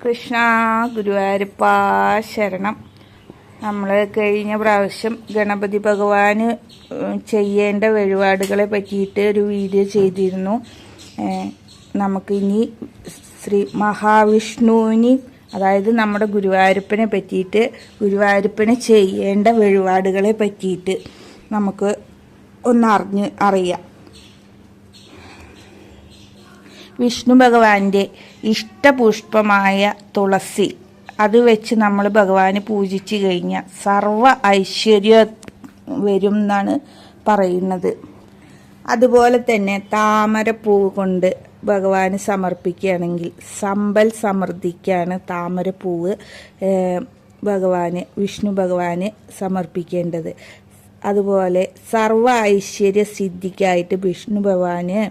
കൃഷ്ണ ഗുരുവായൂരപ്പ ശരണം. നമ്മൾ കഴിഞ്ഞ പ്രാവശ്യം ഗണപതി ഭഗവാന് ചെയ്യേണ്ട വഴിപാടുകളെ പറ്റിയിട്ട് ഒരു വീഡിയോ ചെയ്തിരുന്നു. നമുക്കിനി ശ്രീ മഹാവിഷ്ണുവിന്, അതായത് നമ്മുടെ ഗുരുവായൂരപ്പനെ പറ്റിയിട്ട്, ഗുരുവായൂരപ്പനെ ചെയ്യേണ്ട വഴിപാടുകളെ പറ്റിയിട്ട് നമുക്ക് അറിയാം. വിഷ്ണു ഭഗവാന്റെ ഇഷ്ടപുഷ്പമായ തുളസി, അത് വെച്ച് നമ്മൾ ഭഗവാനെ പൂജിച്ചു കഴിഞ്ഞാൽ സർവ ഐശ്വര്യം വരും എന്നാണ് പറയുന്നത്. അതുപോലെ തന്നെ താമരപ്പൂവ് കൊണ്ട് ഭഗവാന് സമർപ്പിക്കുകയാണെങ്കിൽ സമ്പൽ സമൃദ്ധിക്കാണ് താമരപ്പൂവ് വിഷ്ണു ഭഗവാന് സമർപ്പിക്കേണ്ടത്. അതുപോലെ സർവ ഐശ്വര്യ സിദ്ധിക്കായിട്ട് വിഷ്ണു ഭഗവാന്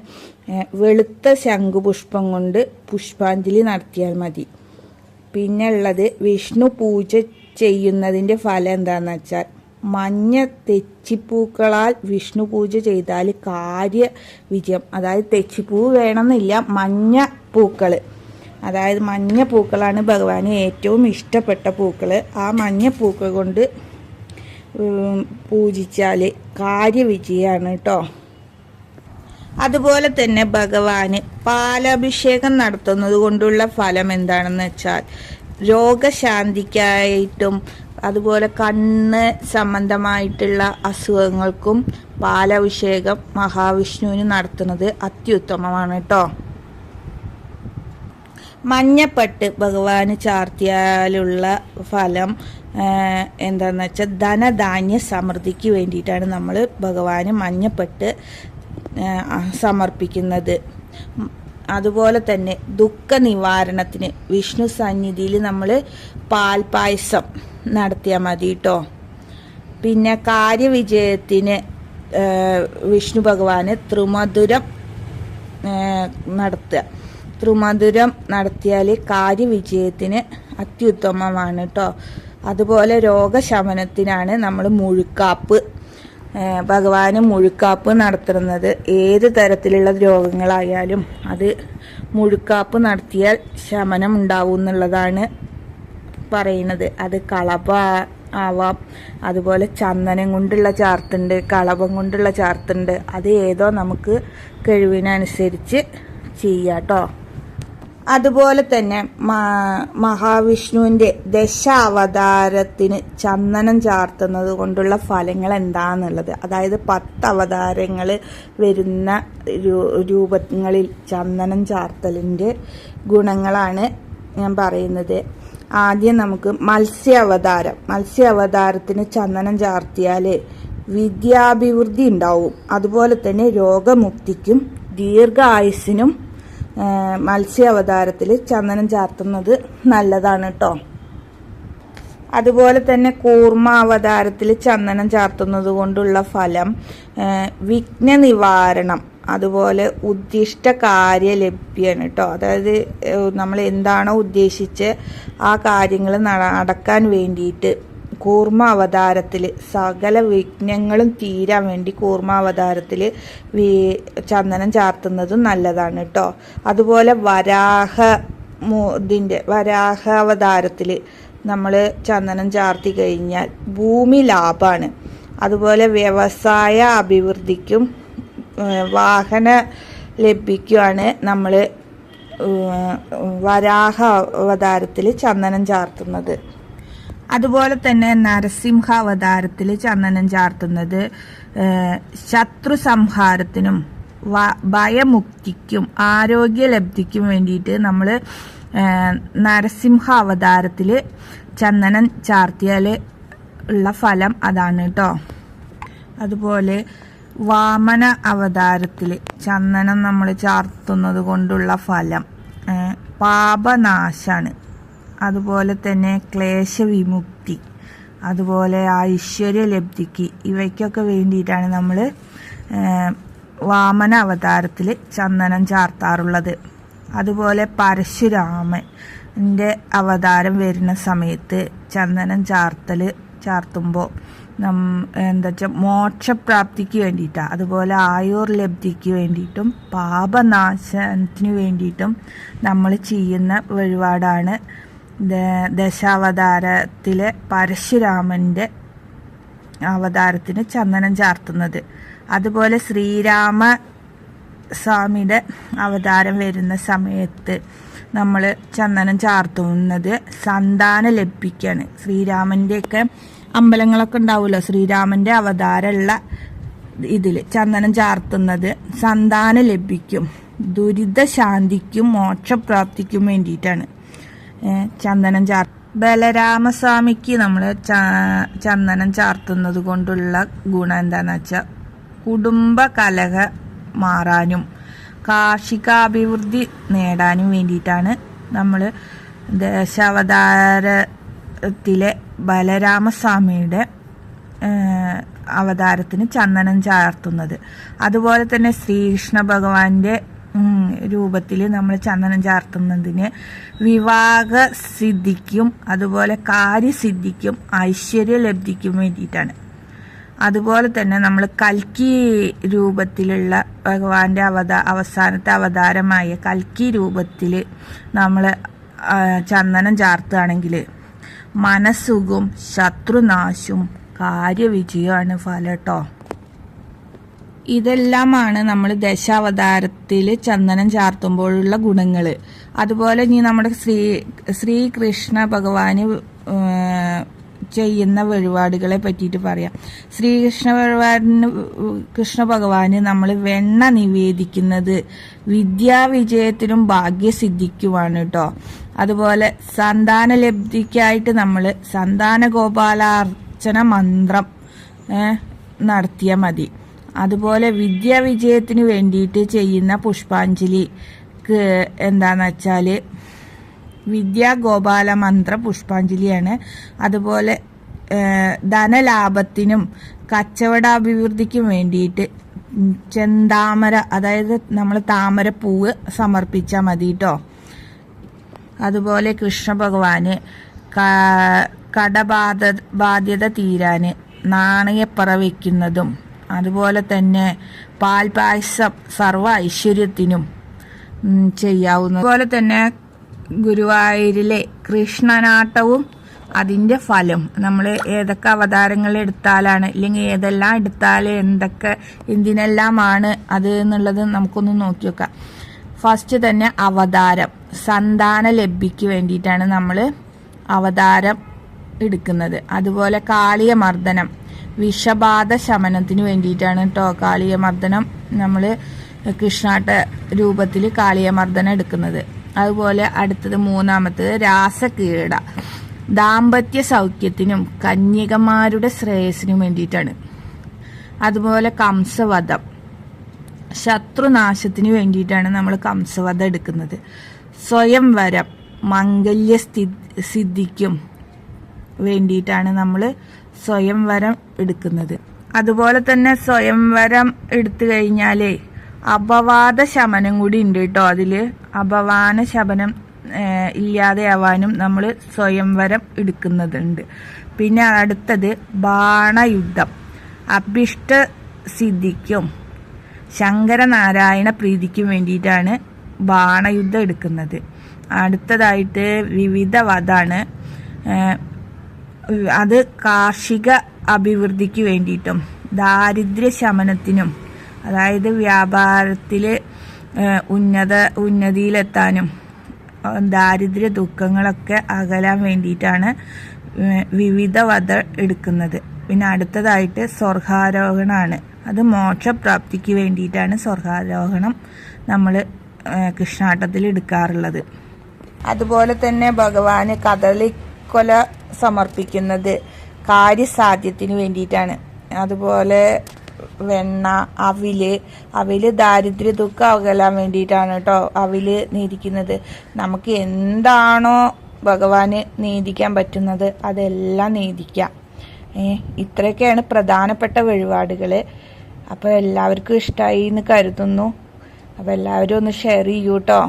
വെളുത്ത ശംഖുപുഷ്പം കൊണ്ട് പുഷ്പാഞ്ജലി നടത്തിയാൽ മതി. പിന്നെ ഉള്ളത്, വിഷ്ണു പൂജ ചെയ്യുന്നതിൻ്റെ ഫലം എന്താണെന്ന് വെച്ചാൽ, മഞ്ഞ തെച്ചിപ്പൂക്കളാൽ വിഷ്ണു പൂജ ചെയ്താൽ കാര്യ വിജയം. അതായത് തെച്ചിപ്പൂവ് വേണമെന്നില്ല, മഞ്ഞ പൂക്കൾ, അതായത് മഞ്ഞ പൂക്കളാണ് ഭഗവാന് ഏറ്റവും ഇഷ്ടപ്പെട്ട പൂക്കൾ. ആ മഞ്ഞ പൂക്കൾ കൊണ്ട് പൂജിച്ചാൽ കാര്യവിജയമാണ് കേട്ടോ. അതുപോലെ തന്നെ ഭഗവാന് പാലാഭിഷേകം നടത്തുന്നത് കൊണ്ടുള്ള ഫലം എന്താണെന്ന് വെച്ചാൽ, രോഗശാന്തിക്കായിട്ടും അതുപോലെ കണ്ണ് സംബന്ധമായിട്ടുള്ള അസുഖങ്ങൾക്കും പാലാഭിഷേകം മഹാവിഷ്ണുവിന് നടത്തുന്നത് അത്യുത്തമമാണ് കേട്ടോ. മഞ്ഞപ്പട്ട് ഭഗവാന് ചാർത്തിയാലുള്ള ഫലം എന്താണെന്ന് വെച്ചാൽ, ധനധാന്യ സമൃദ്ധിക്ക് വേണ്ടിയിട്ടാണ് നമ്മൾ ഭഗവാന് മഞ്ഞപ്പട്ട് സമർപ്പിക്കുന്നത്. അതുപോലെ തന്നെ ദുഃഖ നിവാരണത്തിന് വിഷ്ണു സന്നിധിയിൽ നമ്മൾ പാൽപായസം നടത്തിയാൽ മതി കേട്ടോ. പിന്നെ കാര്യവിജയത്തിന് വിഷ്ണു ഭഗവാന് ത്രിമധുരം നടത്തിയാൽ കാര്യവിജയത്തിന് അത്യുത്തമമാണ് കേട്ടോ. അതുപോലെ രോഗശമനത്തിനാണ് നമ്മൾ മുഴുക്കാപ്പ്, ഭഗവാന് മുഴുക്കാപ്പ് നടത്തുന്നത്. ഏത് തരത്തിലുള്ള രോഗങ്ങളായാലും അത് മുഴുക്കാപ്പ് നടത്തിയാൽ ശമനം ഉണ്ടാവും എന്നുള്ളതാണ് പറയുന്നത്. അത് കളഭ ആവാം, അതുപോലെ ചന്ദനം കൊണ്ടുള്ള ചാർത്തുണ്ട്, കളഭം കൊണ്ടുള്ള ചാർത്തുണ്ട്. അത് ഏതോ നമുക്ക് കഴിവിനനുസരിച്ച് ചെയ്യാം കേട്ടോ. അതുപോലെ തന്നെ മഹാവിഷ്ണുവിൻ്റെ ദശാവതാരത്തിന് ചന്ദനം ചാർത്തുന്നത് കൊണ്ടുള്ള ഫലങ്ങൾ എന്താണെന്നുള്ളത്, അതായത് 10 അവതാരങ്ങൾ വരുന്ന രൂപങ്ങളിൽ ചന്ദനം ചാർത്തലിൻ്റെ ഗുണങ്ങളാണ് ഞാൻ പറയുന്നത്. ആദ്യം നമുക്ക് മത്സ്യാവതാരത്തിന് ചന്ദനം ചാർത്തിയാൽ വിദ്യാഭിവൃദ്ധി ഉണ്ടാവും. അതുപോലെ തന്നെ രോഗമുക്തിക്കും ദീർഘായുസ്സിനും മത്സ്യാവതാരത്തിൽ ചന്ദനം ചാർത്തുന്നത് നല്ലതാണ് കേട്ടോ. അതുപോലെ തന്നെ കൂർമാവതാരത്തിൽ ചന്ദനം ചാർത്തുന്നത് കൊണ്ടുള്ള ഫലം വിഘ്ന നിവാരണം, അതുപോലെ ഉദ്ദിഷ്ട കാര്യലഭ്യാണ് കേട്ടോ. അതായത് നമ്മൾ എന്താണോ ഉദ്ദേശിച്ച് ആ കാര്യങ്ങൾ നടക്കാൻ വേണ്ടിയിട്ട് കൂർമാവതാരത്തിൽ സകല വിഘ്നങ്ങളും തീരാൻ വേണ്ടി കൂർമാവതാരത്തിൽ ചന്ദനം ചാർത്തുന്നതും നല്ലതാണ് കേട്ടോ. അതുപോലെ വരാഹാവതാരത്തിൽ നമ്മൾ ചന്ദനം ചാർത്തി കഴിഞ്ഞാൽ ഭൂമി ലാഭമാണ്. അതുപോലെ വ്യവസായ അഭിവൃദ്ധിക്കും വാഹന ലഭിക്കുവാണ് നമ്മൾ വരാഹ അവതാരത്തിൽ ചന്ദനം ചാർത്തുന്നത്. അതുപോലെ തന്നെ നരസിംഹാവതാരത്തിൽ ചന്ദനം ചാർത്തുന്നത് ശത്രു സംഹാരത്തിനും ഭയമുക്തിക്കും ആരോഗ്യലബ്ധിക്കും വേണ്ടിയിട്ട് നമ്മൾ നരസിംഹാവതാരത്തിൽ ചന്ദനം ചാർത്തിയാൽ ഉള്ള ഫലം അതാണ് കേട്ടോ. അതുപോലെ വാമന അവതാരത്തിൽ ചന്ദനം നമ്മൾ ചാർത്തുന്നത് കൊണ്ടുള്ള ഫലം പാപനാശാണ്. അതുപോലെ തന്നെ ക്ലേശവിമുക്തി, അതുപോലെ ഐശ്വര്യലബ്ധിക്ക്, ഇവയ്ക്കൊക്കെ വേണ്ടിയിട്ടാണ് നമ്മൾ വാമന അവതാരത്തിൽ ചന്ദനം ചാർത്താറുള്ളത്. അതുപോലെ പരശുരാമൻ്റെ അവതാരം വരുന്ന സമയത്ത് ചന്ദനം ചാർത്തുമ്പോൾ എന്താ വെച്ചാൽ മോക്ഷപ്രാപ്തിക്ക് വേണ്ടിയിട്ടാണ്. അതുപോലെ ആയുർ ലബ്ധിക്ക് വേണ്ടിയിട്ടും പാപനാശനത്തിന് വേണ്ടിയിട്ടും നമ്മൾ ചെയ്യുന്ന വഴിപാടാണ് ദശാവതാരത്തിലെ പരശുരാമൻ്റെ അവതാരത്തിന് ചന്ദനം ചാർത്തുന്നത്. അതുപോലെ ശ്രീരാമ സ്വാമിയുടെ അവതാരം വരുന്ന സമയത്ത് നമ്മൾ ചന്ദനം ചാർത്തുന്നത് സന്താന ലഭിക്കാണ്. ശ്രീരാമൻ്റെയൊക്കെ അമ്പലങ്ങളൊക്കെ ഉണ്ടാവുമല്ലോ, ശ്രീരാമൻ്റെ അവതാരമുള്ള ഇതിൽ ചന്ദനം ചാർത്തുന്നത് സന്താനം ലഭിക്കും, ദുരിതശാന്തിക്കും മോക്ഷപ്രാപ്തിക്കും വേണ്ടിയിട്ടാണ് ചന്ദനം ബലരാമസ്വാമിക്ക് നമ്മൾ ചന്ദനം ചാർത്തുന്നത് കൊണ്ടുള്ള ഗുണം എന്താണെന്ന് വെച്ചാൽ കുടുംബ കലഹ മാറാനും കാർഷികാഭിവൃദ്ധി നേടാനും വേണ്ടിയിട്ടാണ് നമ്മൾ ദശാവതാരത്തിലെ ബലരാമസ്വാമിയുടെ അവതാരത്തിന് ചന്ദനം ചാർത്തുന്നത്. അതുപോലെ തന്നെ ശ്രീകൃഷ്ണ ഭഗവാന്റെ രൂപത്തിൽ നമ്മൾ ചന്ദനം ചാർത്തുന്നതിന് വിവാഹ സിദ്ധിക്കും അതുപോലെ കാര്യസിദ്ധിക്കും ഐശ്വര്യലബ്ധിക്കും വേണ്ടിയിട്ടാണ്. അതുപോലെ തന്നെ നമ്മൾ കൽക്കി രൂപത്തിലുള്ള ഭഗവാന്റെ അവസാനത്തെ അവതാരമായ കൽക്കി രൂപത്തിൽ നമ്മൾ ചന്ദനം ചാർത്തുകയാണെങ്കിൽ മനസ്സുഖവും ശത്രുനാശവും കാര്യവിജയമാണ് ഫലം കേട്ടോ. ഇതെല്ലാമാണ് നമ്മൾ ദശാവതാരത്തിൽ ചന്ദനം ചാർത്തുമ്പോഴുള്ള ഗുണങ്ങൾ. അതുപോലെ ഇനി നമ്മുടെ ശ്രീകൃഷ്ണ ഭഗവാന് ചെയ്യുന്ന വഴിപാടുകളെ പറ്റിയിട്ട് പറയാം. കൃഷ്ണ ഭഗവാന് നമ്മൾ വെണ്ണ നിവേദിക്കുന്നത് വിദ്യാവിജയത്തിനും ഭാഗ്യസിദ്ധിക്കുമാണ് കേട്ടോ. അതുപോലെ സന്താന ലബ്ധിക്കായിട്ട് നമ്മൾ സന്താന ഗോപാലാർച്ചന മന്ത്രം നടത്തിയാൽ മതി. അതുപോലെ വിദ്യാവിജയത്തിന് വേണ്ടിയിട്ട് ചെയ്യുന്ന പുഷ്പാഞ്ജലി എന്താന്ന് വെച്ചാൽ വിദ്യാഗോപാല മന്ത്ര പുഷ്പാഞ്ജലിയാണ്. അതുപോലെ ധനലാഭത്തിനും കച്ചവടാഭിവൃദ്ധിക്കും വേണ്ടിയിട്ട് ചെന്താമര, അതായത് നമ്മൾ താമരപ്പൂവ് സമർപ്പിച്ചാൽ മതി കേട്ടോ. അതുപോലെ കൃഷ്ണ ഭഗവാന് ബാധ്യത തീരാന് നാണയപ്പറ വയ്ക്കുന്നതും അതുപോലെ തന്നെ പാൽപായസം സർവ്വ ഐശ്വര്യത്തിനും ചെയ്യാവുന്ന. അതുപോലെ തന്നെ ഗുരുവായൂരിലെ കൃഷ്ണനാട്ടവും അതിൻ്റെ ഫലം നമ്മൾ ഏതൊക്കെ അവതാരങ്ങൾ എടുത്താലാണ്, ഇല്ലെങ്കിൽ ഏതെല്ലാം എടുത്താൽ എന്തിനെല്ലാമാണ് അത് എന്നുള്ളത് നമുക്കൊന്ന് നോക്കി വെക്കാം. ഫസ്റ്റ് തന്നെ അവതാരം സന്താന ലബ്ധിക്ക് വേണ്ടിയിട്ടാണ് നമ്മൾ അവതാരം എടുക്കുന്നത്. അതുപോലെ കാളിയമർദ്ദനം വിഷബാധ ശമനത്തിന് വേണ്ടിയിട്ടാണ് കേട്ടോ കാളിയമർദ്ദനം നമ്മൾ കൃഷ്ണാട്ട രൂപത്തിൽ കാളിയമർദ്ദനം എടുക്കുന്നത്. അതുപോലെ അടുത്തത് മൂന്നാമത്തത് രാസക്രീഡ ദാമ്പത്യ സൗഖ്യത്തിനും കന്യകമാരുടെ ശ്രേയസിനും വേണ്ടിയിട്ടാണ്. അതുപോലെ കംസവധം ശത്രുനാശത്തിന് വേണ്ടിയിട്ടാണ് നമ്മൾ കംസവധം എടുക്കുന്നത്. സ്വയംവരം മംഗല്യ സിദ്ധിക്കും വേണ്ടിയിട്ടാണ് നമ്മൾ സ്വയംവരം എടുക്കുന്നത്. അതുപോലെ തന്നെ സ്വയംവരം എടുത്തു കഴിഞ്ഞാലേ അപവാദ ശമനം കൂടി ഉണ്ട് കേട്ടോ. അതിൽ അപവാന ശമനം ഇല്ലാതെയാവാനും നമ്മൾ സ്വയംവരം എടുക്കുന്നതുണ്ട്. പിന്നെ അടുത്തത് ബാണയുദ്ധം അഭിഷ്ട സിദ്ധിക്കും ശങ്കരനാരായണ പ്രീതിക്കും വേണ്ടിയിട്ടാണ് ബാണയുദ്ധം എടുക്കുന്നത്. അടുത്തതായിട്ട് വിവിധ വധാണ്. അത് കാർഷിക അഭിവൃദ്ധിക്ക് വേണ്ടിയിട്ടും ദാരിദ്ര്യ ശമനത്തിനും, അതായത് വ്യാപാരത്തിൽ ഉന്നതിയിലെത്താനും ദാരിദ്ര്യ ദുഃഖങ്ങളൊക്കെ അകലാൻ വേണ്ടിയിട്ടാണ് വിവിധ വധ എടുക്കുന്നത്. പിന്നെ അടുത്തതായിട്ട് സ്വർഗാരോഹണമാണ്. അത് മോക്ഷപ്രാപ്തിക്ക് വേണ്ടിയിട്ടാണ് സ്വർഗാരോഹണം നമ്മൾ കൃഷ്ണാട്ടത്തിൽ എടുക്കാറുള്ളത്. അതുപോലെ തന്നെ ഭഗവാന് കദളിക്കൊല സമർപ്പിക്കുന്നത് കാര്യസാധ്യത്തിന് വേണ്ടിയിട്ടാണ്. അതുപോലെ വെണ്ണ അവില് ദാരിദ്ര്യ ദുഃഖം അകലാൻ വേണ്ടിയിട്ടാണ് കേട്ടോ അവില് നീതിക്കുന്നത്. നമുക്ക് എന്താണോ ഭഗവാന് നീതിക്കാൻ പറ്റുന്നത് അതെല്ലാം നീതിക്കാം. ഇത്രയൊക്കെയാണ് പ്രധാനപ്പെട്ട വഴിപാടുകൾ. അപ്പോൾ എല്ലാവർക്കും ഇഷ്ടമായി എന്ന് കരുതുന്നു. അപ്പോൾ എല്ലാവരും ഒന്ന് ഷെയർ ചെയ്യൂ കേട്ടോ.